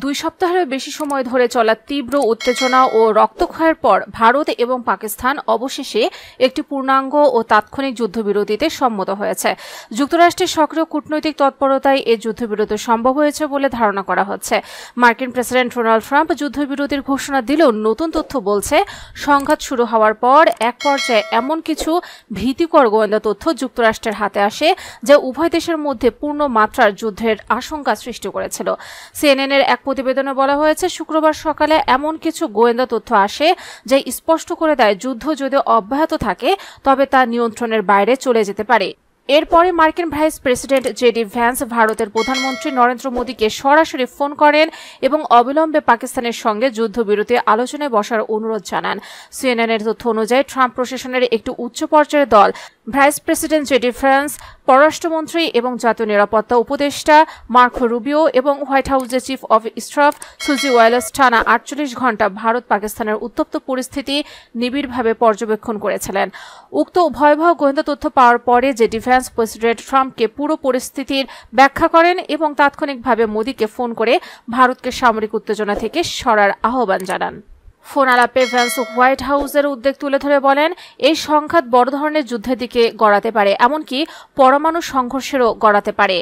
2 সপ্তাহেরও বেশি সময় ধরে চলা তীব্র উত্তেজনা ও রক্তক্ষয়ের পর ভারত এবং পাকিস্তান অবশেষে একটি পূর্ণাঙ্গ ও তাৎক্ষণিক যুদ্ধবিরতিতে সম্মত হয়েছে। যুক্তরাষ্ট্রের সক্রিয় কূটনৈতিক তৎপরতায় এই যুদ্ধবিরতি সম্ভব হয়েছে বলে ধারণা করা হচ্ছে। মার্কিন প্রেসিডেন্ট ডোনাল্ড ট্রাম্প যুদ্ধবিরতির ঘোষণা দিলেও নতুন তথ্য বলছে, সংঘাত শুরু হওয়ার পর এক পর্যায়ে এমন কিছু ভীতিকর গোয়েন্দা তথ্য যুক্তরাষ্ট্রের হাতে আসে যা উভয় দেশের মধ্যে পূর্ণ মাত্রার যুদ্ধের আশঙ্কা সৃষ্টি করেছিল। সিএনএনের এক প্রতিবেদনে বলা হয়েছে, শুক্রবার সকালে এমন কিছু গোয়েন্দা তথ্য আসে যা স্পষ্ট করে দেয় যুদ্ধ যদি অব্যাহত থাকে তবে তা নিয়ন্ত্রণের বাইরে চলে যেতে পারে। এরপরে মার্কিন ভাইস প্রেসিডেন্ট জেডি ভ্যান্স ভারতের প্রধানমন্ত্রী নরেন্দ্র মোদীকে সরাসরি ফোন করেন এবং অবিলম্বে পাকিস্তানের সঙ্গে যুদ্ধবিরতি আলোচনায় বসার অনুরোধ জানান। সিএনএনের তথ্য অনুযায়ী ট্রাম্প প্রশাসনের একটি উচ্চ পর্যায়ের দল ভাইস প্রেসিডেন্ট জেডি ভ্যান্স, পররাষ্ট্রমন্ত্রী এবং জাতীয় নিরাপত্তা উপদেষ্টা মার্কো রুবিও এবং হোয়াইট হাউসের চিফ অব স্টাফ সুজি ওয়ালেস টানা 48 ঘণ্টা ভারত পাকিস্তানের উত্তপ্ত পরিস্থিতি নিবিড়ভাবে পর্যবেক্ষণ করেছিলেন। উক্ত ভয়াবহ গোয়েন্দা তথ্য পাওয়ার পরে জেডি ভ্যান্স প্রেসিডেন্ট ট্রাম্পকে পুরো পরিস্থিতির ব্যাখ্যা করেন এবং তাৎক্ষণিকভাবে মোদীকে ফোন করে ভারতকে সামরিক উত্তেজনা থেকে সরার আহ্বান জানান। ফোন আলাপে ভ্যান্স হোয়াইট হাউসের উদ্বেগ তুলে ধরে বলেন, এই সংঘাত বড় ধরনের যুদ্ধের দিকে গড়াতে পারে, এমনকি পরমাণু সংঘর্ষেরও গড়াতে পারে।